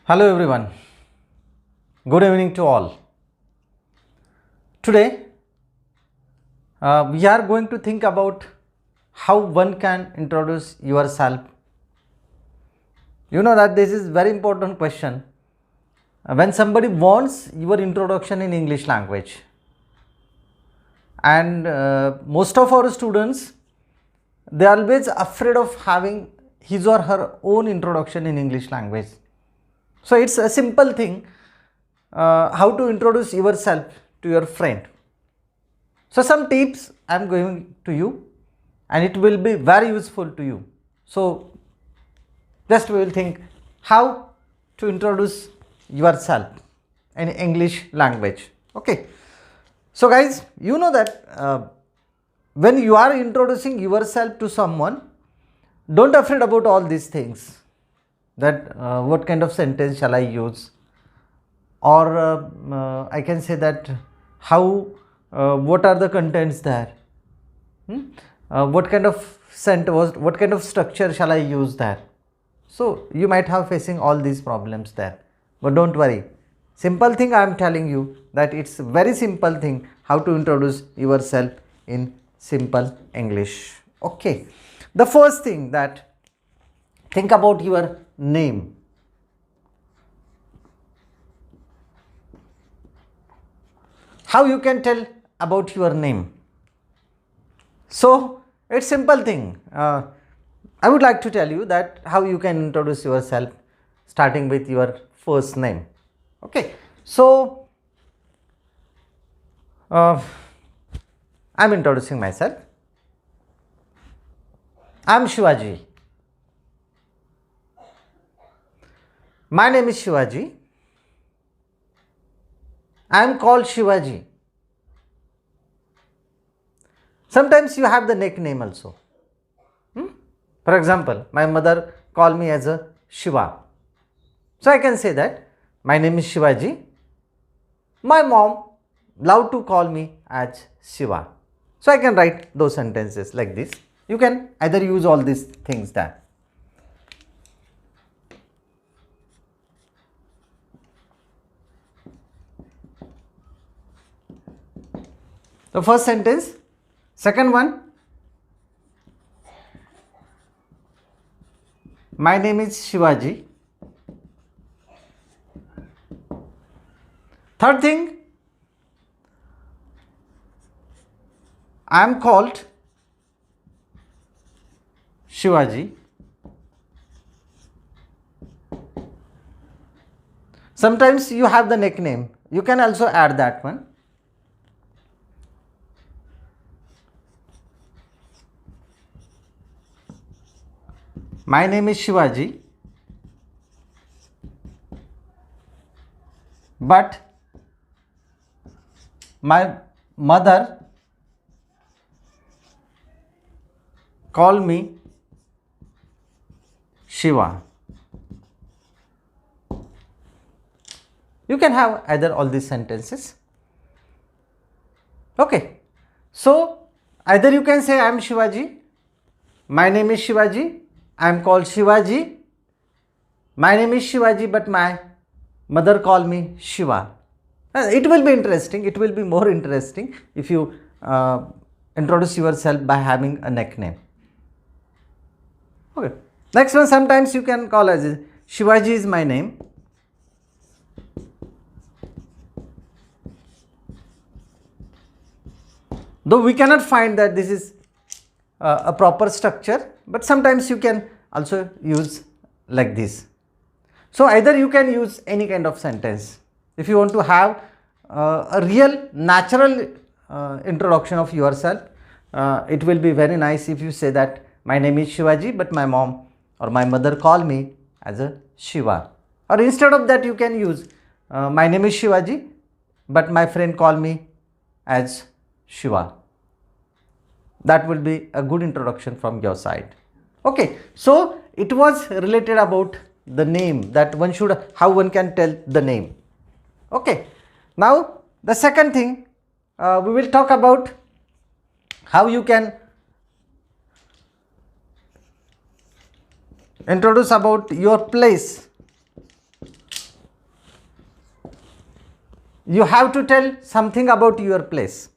Hello everyone, good evening to all. Today we are going to think about how one can introduce yourself. You know that this is very important question when somebody wants your introduction in English language, and most of our students, they are always afraid of having his or her own introduction in English language. So it's a simple thing, how to introduce yourself to your friend. So some tips I am going to you, and it will be very useful to you. So just we will think how to introduce yourself in English language. Okay. So guys, you know that when you are introducing yourself to someone, don't afraid about all these things, that what kind of sentence shall I use, or I can say that how what are the contents there, what kind of sentence, what kind of structure shall I use there. So you might have facing all these problems there, but don't worry, simple thing I am telling you, that it's very simple thing how to introduce yourself in simple English. Okay, the first thing, that think about your name. How you can tell about your name? So it's simple thing. I would like to tell you that how you can introduce yourself starting with your first name. Okay, so I'm introducing myself. I'm Shivaji. My name is Shivaji. I am called Shivaji. Sometimes you have the nickname also. For example, my mother called me as a Shiva. So I can say that my name is Shivaji. My mom loved to call me as Shiva. So I can write those sentences like this. You can either use all these things there. The first sentence. Second one, my name is Shivaji. Third thing, I am called Shivaji. Sometimes you have the nickname, you can also add that one. My name is Shivaji, but my mother called me Shiva. You can have either all these sentences. Okay, so either you can say I am Shivaji, my name is Shivaji, I am called Shivaji, my name is Shivaji, but my mother called me Shiva. It will be interesting, it will be more interesting if you introduce yourself by having a nickname. Okay, next one, sometimes you can call as Shivaji is my name. Though we cannot find that this is a proper structure, but sometimes you can also use like this. So either you can use any kind of sentence. If you want to have a real natural introduction of yourself, it will be very nice if you say that my name is Shivaji, but my mom or my mother called me as a Shiva. Or instead of that, you can use my name is Shivaji, but my friend called me as Shiva. That will be a good introduction from your side. Okay, so it was related about the name, that one should, how one can tell the name. Okay, now the second thing, we will talk about how you can introduce about your place you have to tell something about your place.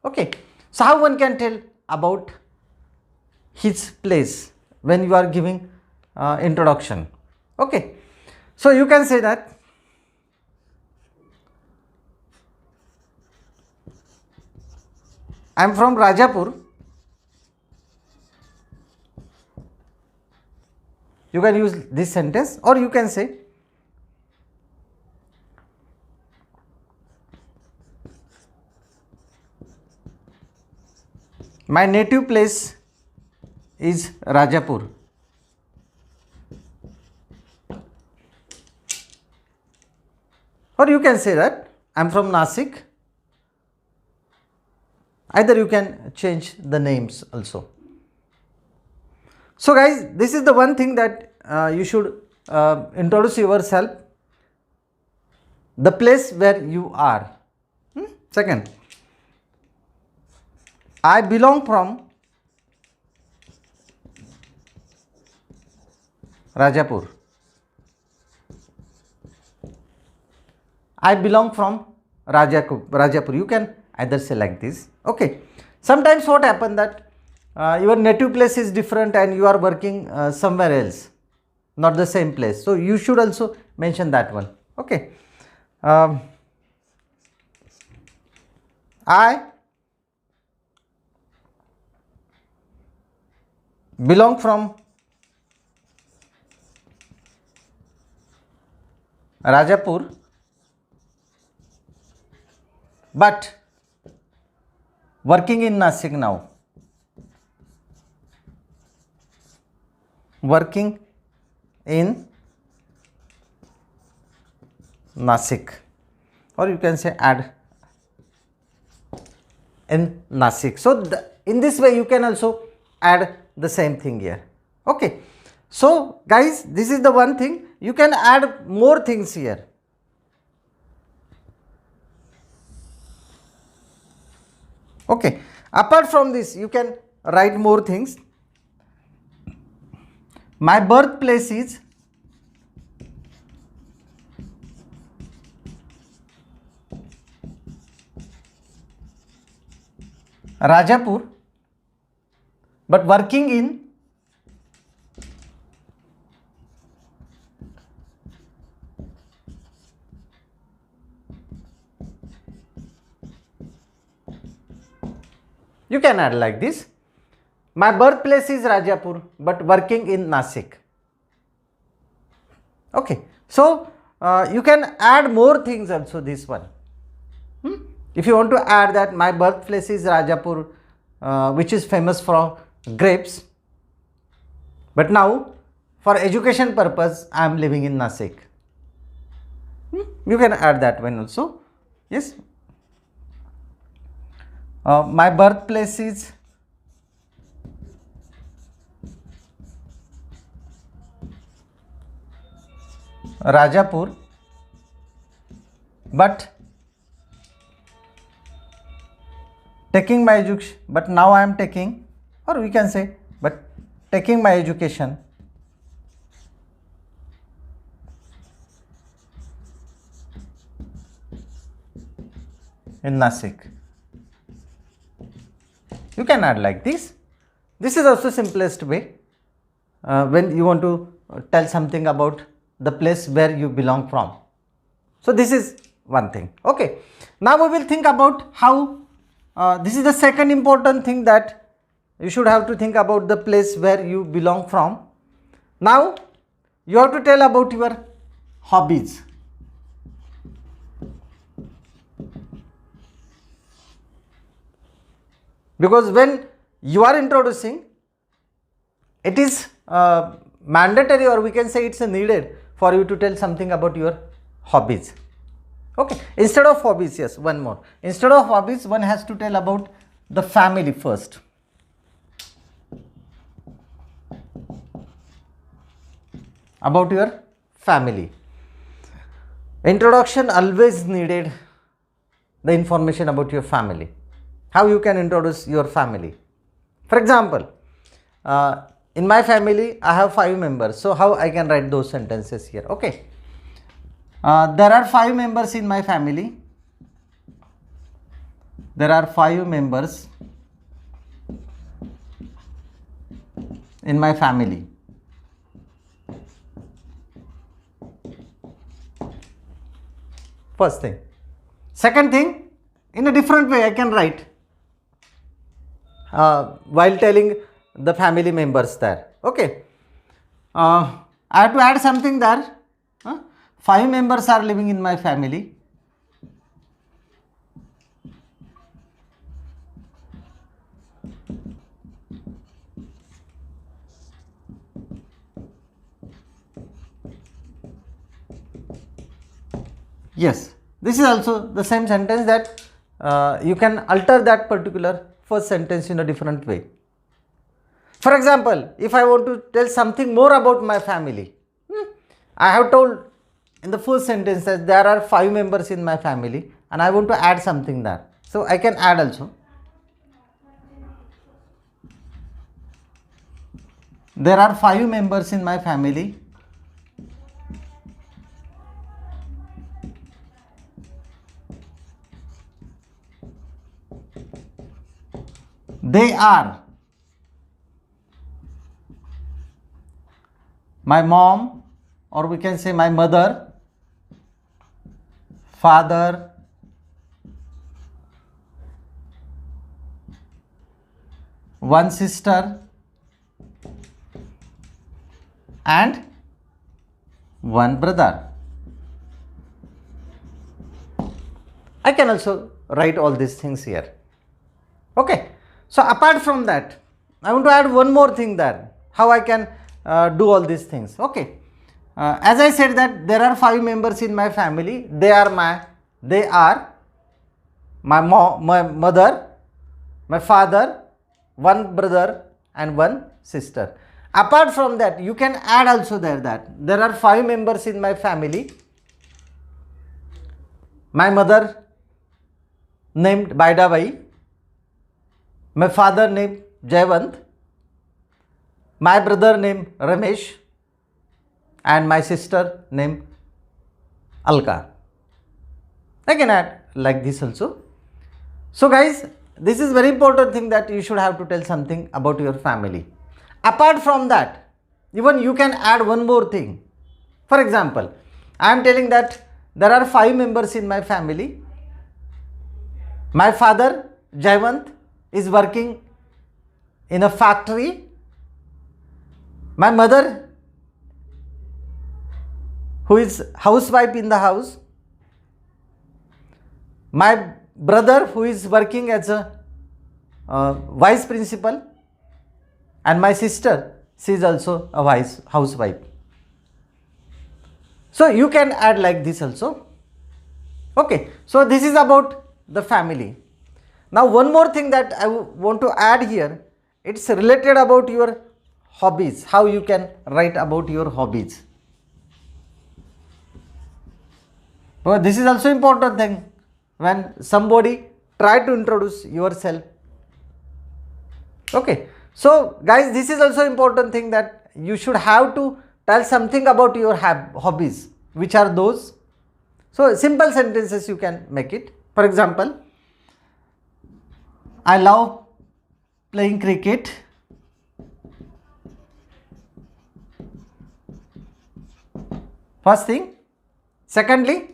Okay, so how one can tell about his place when you are giving introduction? Okay, so you can say that I am from Rajapur. You can use this sentence, or you can say my native place is Rajapur. Or you can say that I am from Nasik. Either you can change the names also. So guys, this is the one thing that you should introduce yourself, the place where you are. Second, I belong from Rajapur. I belong from Rajapur. You can either say like this. Okay. Sometimes what happens that your native place is different and you are working somewhere else, not the same place. So you should also mention that one. Okay. I belong from Rajapur, but working in Nasik now. Working in Nasik, or you can say add in Nasik. So in this way you can also add the same thing here. Okay. So guys, this is the one thing. You can add more things here. Okay. Apart from this, you can write more things. My birthplace is Rajapur, but working in you can add like this. My birthplace is Rajapur, but working in Nasik. Okay. So you can add more things also this one. If you want to add that my birthplace is Rajapur, which is famous for grapes, but now for education purpose I am living in Nasik. You can add that one also. Yes. My birthplace is Rajapur, but taking my education, but now I am taking, or we can say, but taking my education in Nasik. You can add like this. This is also simplest way when you want to tell something about the place where you belong from. So this is one thing. Okay. Now we will think about how this is the second important thing that you should have to think about the place where you belong from. Now you have to tell about your hobbies. Because when you are introducing, it is mandatory, or we can say it's needed for you to tell something about your hobbies. Okay. Instead of hobbies, yes, one more. Instead of hobbies, one has to tell about the family first. About your family. Introduction always needed the information about your family. How you can introduce your family. For example, in my family I have 5 members. So how I can write those sentences here? Okay. There are 5 members in my family. there are 5 members in my family. First thing. Second thing, in a different way I can write while telling the family members there. Okay. I have to add something there. 5 members are living in my family. Yes, this is also the same sentence that you can alter that particular first sentence in a different way. For example, if I want to tell something more about my family, I have told in the first sentence that there are 5 members in my family and I want to add something there. So I can add also. There are 5 members in my family. They are my mom, or we can say my mother, father, one sister and one brother. I can also write all these things here. Okay. So apart from that, I want to add one more thing there, how I can do all these things. Okay. As I said that there are 5 members in my family. They are my mom, my mother, my father, one brother and one sister. Apart from that, you can add also that there are 5 members in my family. My mother named Baidabai. My father named Jayavant, my brother named Ramesh and my sister named Alka. I can add like this also. So guys, this is very important thing that you should have to tell something about your family. Apart from that, even you can add one more thing. For example, I am telling that there are 5 members in my family. My father Jayavant is working in a factory. My mother, who is housewife in the house. My brother, who is working as a vice principal, and my sister, she is also a housewife. So you can add like this also. Okay, so this is about the family. Now one more thing that I want to add here, it's related about your hobbies, how you can write about your hobbies. But this is also important thing when somebody try to introduce yourself. Okay, so guys, this is also important thing that you should have to tell something about your hobbies. Which are those? So simple sentences you can make it. For example, I love playing cricket. First thing. Secondly,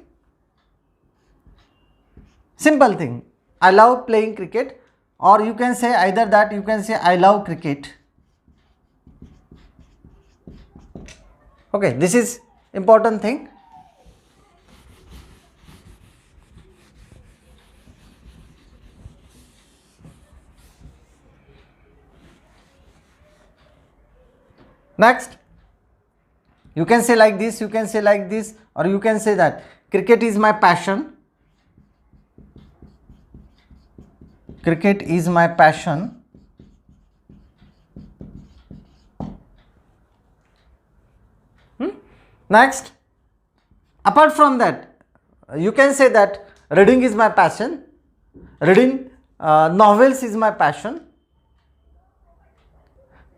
simple thing, I love playing cricket, or you can say either that, you can say I love cricket. Okay, this is important thing. Next, you can say like this, you can say like this, or you can say that cricket is my passion. Cricket is my passion. Next, apart from that, you can say that reading is my passion. Reading novels is my passion.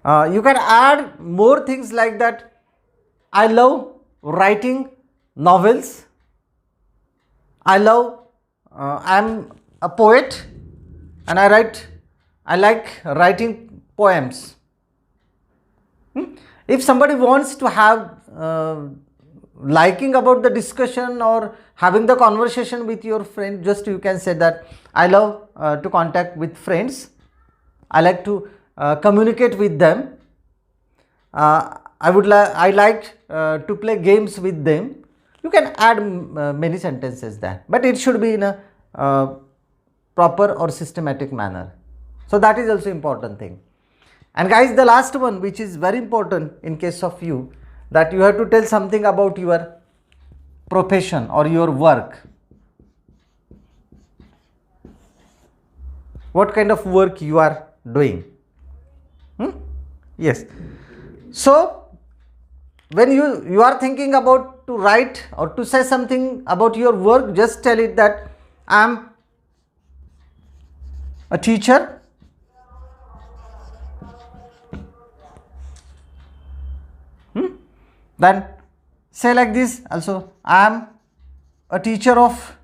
You can add more things like that. I love writing novels. I am a poet. and I like writing poems. If somebody wants to have liking about the discussion or having the conversation with your friend, just you can say that I love to contact with friends, I like to communicate with them, I like to play games with them. You can add many sentences there, but it should be in a proper or systematic manner. So that is also important thing. And guys, the last one, which is very important in case of you, that you have to tell something about your profession or your work. What kind of work you are doing? Yes. So when you are thinking about to write or to say something about your work, just tell it that I am a teacher, then say like this also, I am a teacher of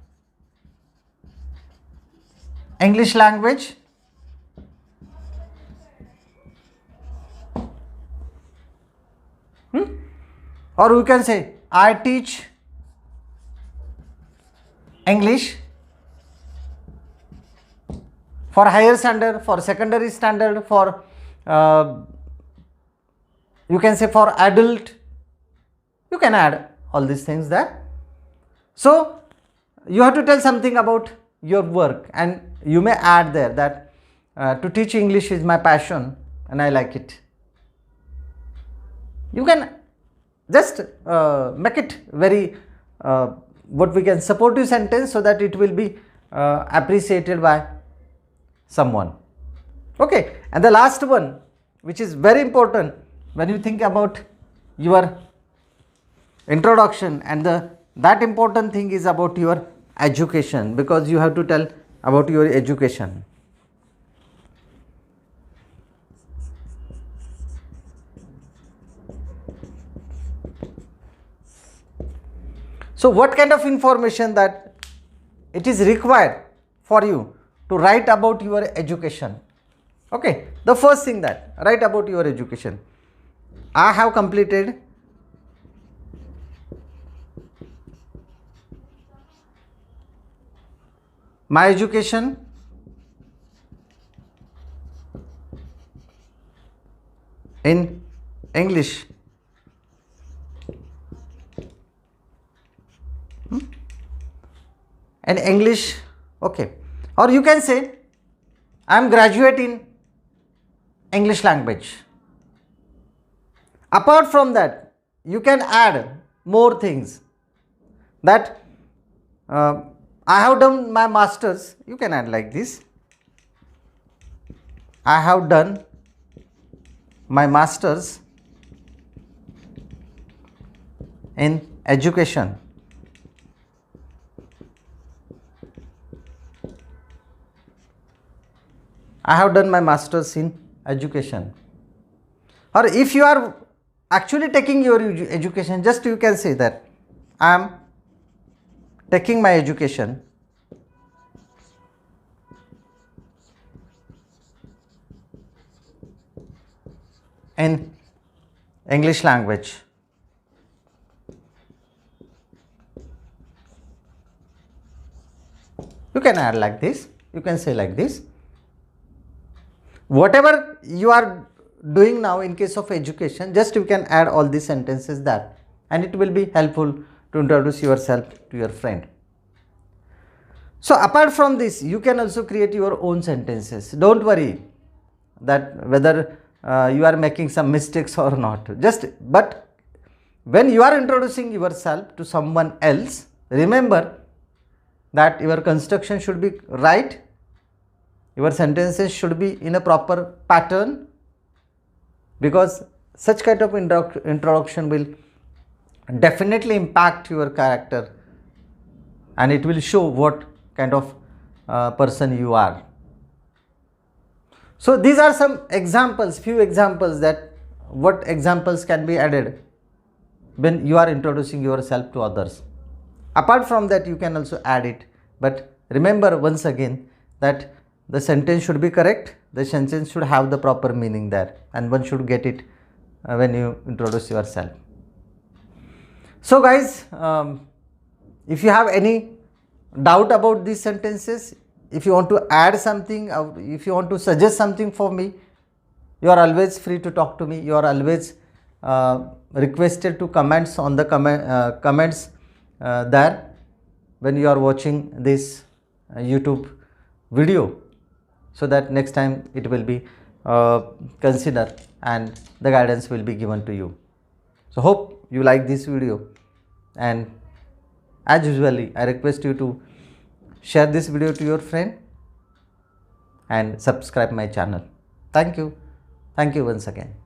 English language, or you can say I teach English for higher standard, for secondary standard, for you can say for adult. You can add all these things there. So you have to tell something about your work, and you may add there that to teach English is my passion and I like it. You can just make it very what we can supportive sentence, so that it will be appreciated by someone. Okay, and the last one, which is very important when you think about your introduction, and that important thing is about your education, because you have to tell about your education. So what kind of information that it is required for you to write about your education? Okay, the first thing, that write about your education. I have completed my education in English. And English, okay. Or you can say I am graduate in English language. Apart from that, you can add more things, that I have done my masters. You can add like this, I have done my masters in education. I have done my masters in education. Or if you are actually taking your education, just you can say that I am taking my education in English language. You can add like this, you can say like this. Whatever you are doing now in case of education, just you can add all these sentences there, and it will be helpful to introduce yourself to your friend. So apart from this, you can also create your own sentences. Don't worry that whether you are making some mistakes or not. But when you are introducing yourself to someone else, remember that your construction should be right. Your sentences should be in a proper pattern, because such kind of introduction will definitely impact your character, and it will show what kind of person you are. So these are some examples, few examples, that what examples can be added when you are introducing yourself to others. Apart from that, you can also add it, but remember once again that the sentence should be correct, the sentence should have the proper meaning there, and one should get it when you introduce yourself. So guys, if you have any doubt about these sentences, if you want to add something, if you want to suggest something for me, you are always free to talk to me. You are always requested to comments on the comments there when you are watching this YouTube video, so that next time it will be considered and the guidance will be given to you. So hope you like this video, and as usually I request you to share this video to your friend and subscribe my channel. Thank you once again.